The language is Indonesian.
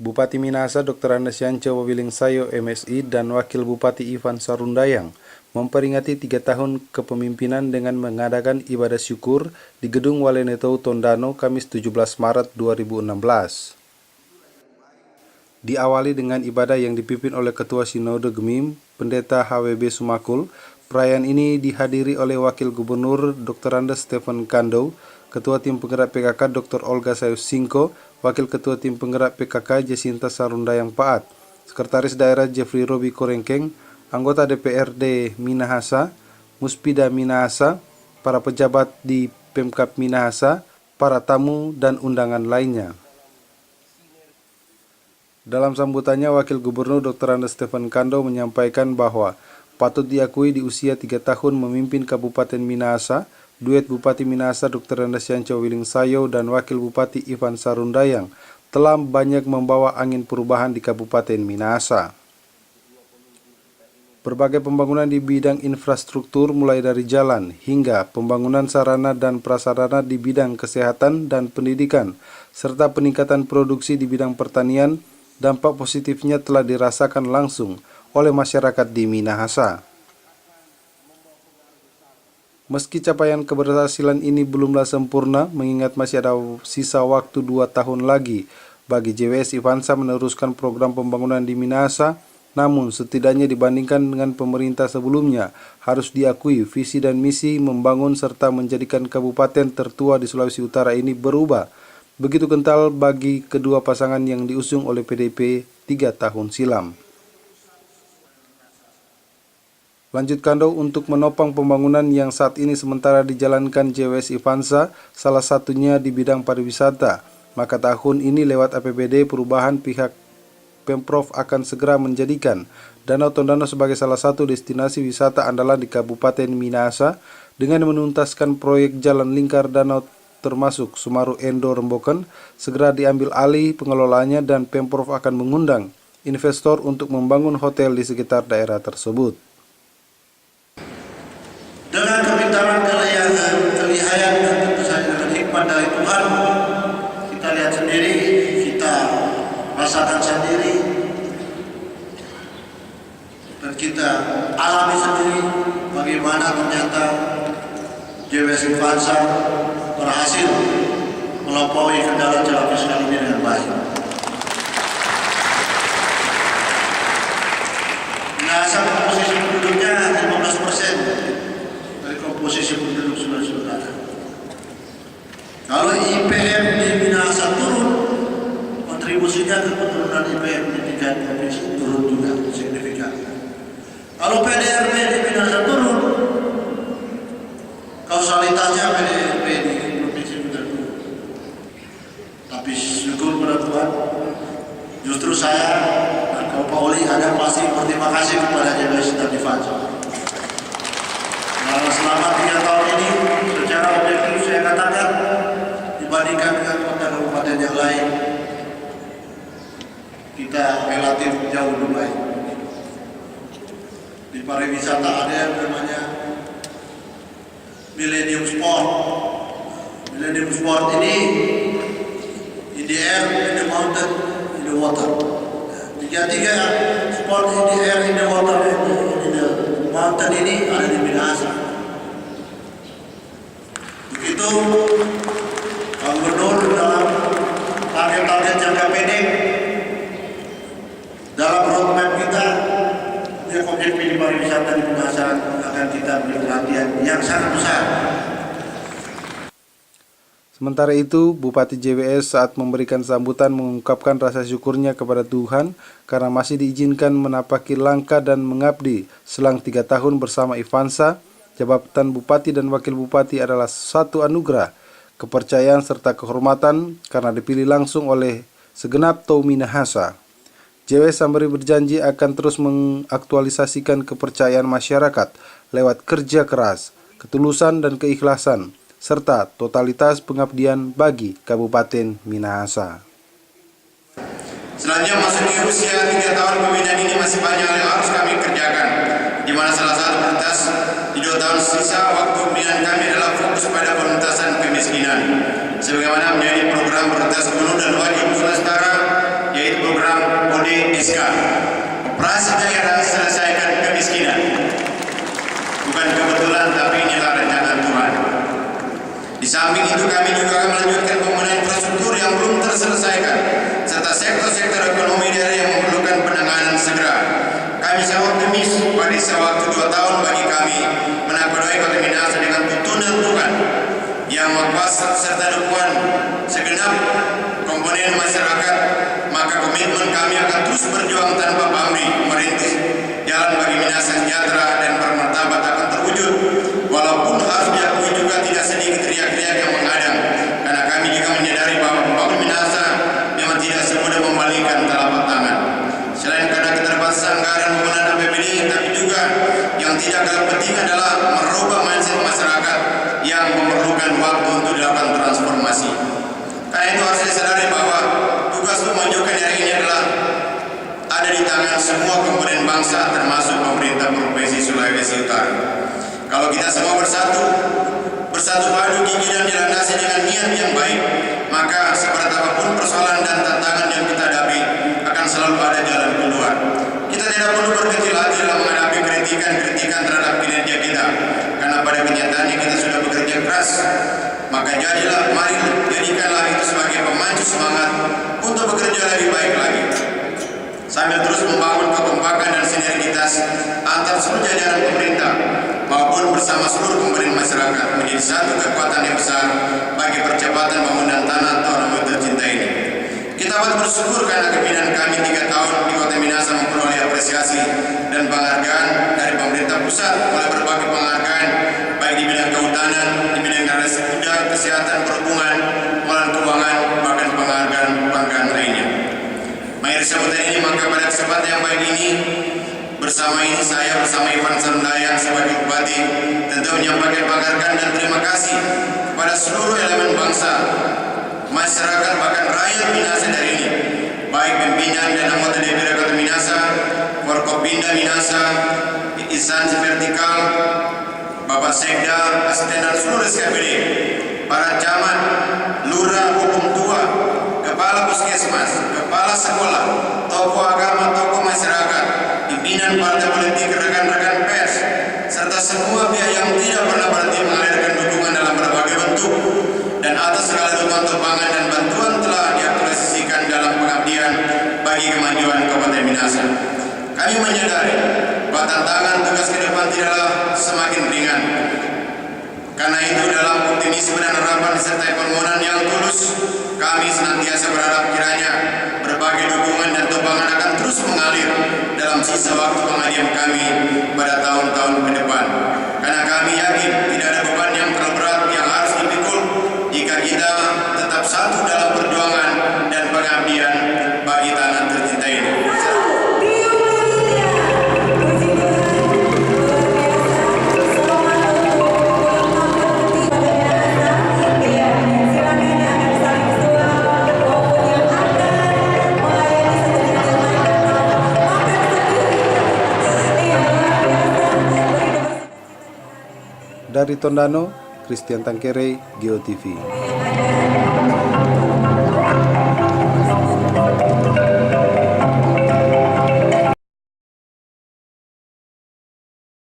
Bupati Minahasa Dr. Andes Yanco Wawiling Sayo MSI dan Wakil Bupati Ivan Sarundayang memperingati 3 tahun kepemimpinan dengan mengadakan ibadah syukur di Gedung Walenetou Tondano Kamis 17 Maret 2016. Diawali dengan ibadah yang dipimpin oleh Ketua Sinode Gemim, Pendeta HWB Sumakul. Perayaan ini dihadiri oleh Wakil Gubernur Dr. Andes Stephen Kando, Ketua Tim Penggerak PKK Dr. Olga Sayus Singko, Wakil Ketua Tim Penggerak PKK Jacinta Sarundayang Paat, Sekretaris Daerah Jeffrey Robi Korengkeng, anggota DPRD Minahasa, Muspida Minahasa, para pejabat di Pemkab Minahasa, para tamu dan undangan lainnya. Dalam sambutannya, Wakil Gubernur Dr. Andes Stephen Kando menyampaikan bahwa patut diakui di usia 3 tahun memimpin Kabupaten Minahasa, duet Bupati Minahasa Dr. Andes Yanco Wawiling Sayo dan Wakil Bupati Ivan Sarundayang telah banyak membawa angin perubahan di Kabupaten Minahasa. Berbagai pembangunan di bidang infrastruktur mulai dari jalan hingga pembangunan sarana dan prasarana di bidang kesehatan dan pendidikan, serta peningkatan produksi di bidang pertanian, dampak positifnya telah dirasakan langsung oleh masyarakat di Minahasa. Meski capaian keberhasilan ini belumlah sempurna, mengingat masih ada sisa waktu 2 tahun lagi bagi JWS Ivansa meneruskan program pembangunan di Minahasa, namun setidaknya dibandingkan dengan pemerintah sebelumnya, harus diakui visi dan misi membangun serta menjadikan kabupaten tertua di Sulawesi Utara ini berubah begitu kental bagi kedua pasangan yang diusung oleh PDIP 3 tahun silam. Lanjut Kando, untuk menopang pembangunan yang saat ini sementara dijalankan JWS Ivansa, salah satunya di bidang pariwisata, maka tahun ini lewat APBD perubahan pihak Pemprov akan segera menjadikan Danau Tondano sebagai salah satu destinasi wisata andalan di Kabupaten Minahasa dengan menuntaskan proyek jalan lingkar danau termasuk Sumaru Endo Remboken segera diambil alih pengelolaannya dan Pemprov akan mengundang investor untuk membangun hotel di sekitar daerah tersebut. Dengan kepintaran, kelihayan dan tentu saja dengan hikmat dari Tuhan, kita lihat sendiri, kita rasakan sendiri, dan kita alami sendiri bagaimana ternyata JWS Ivansa berhasil melampaui kendala jalan fiskal ini dengan baik. Minahasa komposisi penduduknya 15% dari komposisi penduduk Sulawesi Utara. Kalau IPM di Minahasa turun, kontribusinya ke penurunan IPM di 3 provinsi turun juga signifikan. Kalau PDRB di Minahasa turun, kausalitasnya PDRB di provinsi juga turun. Tapi syukur pada Tuhan, justru saya dan Pak Oli ada pasti berterima kasih kepada JWS dan Ivansa. Karena selama 3 tahun ini, secara objektif saya katakan, dibandingkan dengan kota-kabupaten yang lain, kita relatif jauh lebih baik. Di pariwisata ada yang namanya Millennium Sport. Millennium Sport ini in the air, in the mountain, in the water. Tiga sport in the air, in the water, in the mountain ini ada di Minahasa. Begitu Pak Gubernur dalam target-target jangka pendek dalam roadmap kita, objektif di pariwisata di Minahasa akan kita beri perhatian yang sangat besar. Sementara itu, Bupati JWS saat memberikan sambutan mengungkapkan rasa syukurnya kepada Tuhan karena masih diizinkan menapaki langkah dan mengabdi selang 3 tahun bersama Ivansa. Jabatan Bupati dan Wakil Bupati adalah satu anugerah, kepercayaan serta kehormatan karena dipilih langsung oleh segenap Tou Minahasa. JWS Samberi berjanji akan terus mengaktualisasikan kepercayaan masyarakat lewat kerja keras, ketulusan dan keikhlasan, serta totalitas pengabdian bagi Kabupaten Minahasa. Selanjutnya masuk di usia 3 tahun pembinaan ini masih banyak yang harus kami kerjakan, di mana salah satu prioritas di 2 tahun sisa waktu pembinaan kami adalah fokus pada pengentasan kemiskinan, sebagaimana menjadi program prioritas gubernur dan wakil Sulawesi Utara, yaitu yaitu program ODSK, Operasi Daerah Selesaikan Kemiskinan. Bukan kebetulan, tapi inilah rencana Tuhan. Di samping itu kami juga akan melanjutkan pembangunan infrastruktur yang belum terselesaikan, serta sektor-sektor ekonomi daerah yang memerlukan penanganan segera. Kami sangat optimis pada sisa waktu 2 tahun bagi kami menakodai Kota Minahasa dengan tuntunan Tuhan yang Maha serta dukungan segenap komponen masyarakat, maka komitmen kami akan terus berjuang tanpa pamrih merintis jalan bagi Minahasa sejahtera dan bermartabat akan terwujud, walaupun harus diakui juga tidak sedikit riak-riak yang menghadang, karena kami juga menyadari bahwa pembangunan Minahasa memang tidak semudah membalikkan telapak tangan. Selain karena keterbatasan anggaran pembangunan APBD, tapi juga yang tidak kalah penting adalah merubah mindset masyarakat yang memerlukan waktu untuk dilakukan transformasi. Karena itu harus disadari bahwa tugas memajukan hari ini adalah ada di tangan semua komponen bangsa, termasuk pemerintah Provinsi Sulawesi Utara. Kalau kita semua bersatu padu gigi dan dilandasi dengan niat yang baik, maka seberat apapun persoalan dan tantangan yang kita hadapi akan selalu ada jalan keluar. Kita tidak perlu berkecil hati dalam menghadapi kritikan terhadap kinerja kita, karena pada kenyataannya kita sudah bekerja keras. Maka jadikanlah itu sebagai pemacu semangat untuk bekerja lebih baik lagi, sambil terus membangun kekompakan dan sinergitas antar seluruh jajaran pemerintah maupun bersama seluruh komponen masyarakat menjadi satu kekuatan yang besar bagi percepatan pembangunan tanah Toraja tercinta ini. Kita patut bersyukur karena kepimpinan kami 3 tahun di Kota Minahasa memperoleh apresiasi dan penghargaan dari pemerintah pusat, mulai berbagai penghargaan baik di bidang kehutanan, di bidang generasi muda, kesehatan, perhubungan, pengelolaan keuangan, bahkan penghargaan lainnya. Mari sambutan ini, maka pada kesempatan yang baik ini bersama Ivan Sarundayan sebagai Bupati tentu menyampaikan penghargaan dan terima kasih kepada seluruh elemen bangsa, masyarakat, bahkan rakyat Minahasa dari ini, baik pimpinan dan anggota DPR Kota Minahasa, Forkopimda Minahasa, instansi vertikal, Bapak Sekda, asisten dan seluruh SKPD, para camat, lurah, hukum tua, kepala puskesmas, kepala sekolah, tokoh agama, tokoh masyarakat, pimpinan partai politik, rekan-rekan pers, serta semua pihak yang tidak pernah berhenti mengalirkan dukungan dalam berbagai bentuk, dan atas segala dukungan tumpangan dan bantuan telah diaktualisasikan dalam pengabdian bagi kemajuan Kabupaten Minahasa. Kami menyadari bahwa tantangan tugas ke depan tidaklah semakin ringan. Karena itu dalam optimisme dan harapan disertai permohonan yang tulus, kami senantiasa berharap kiranya berbagai dukungan dan tumpangan akan terus mengalir dalam sisa waktu pengabdian kami pada tahun-tahun ke depan. Karena kami yakin tidak ada beban yang terlalu berat yang harus dipikul jika kita tetap satu dalam perjuangan dan pengabdian bagi tanah tercinta ini. Dari Tondano, Christian Tangkere, GeoTV.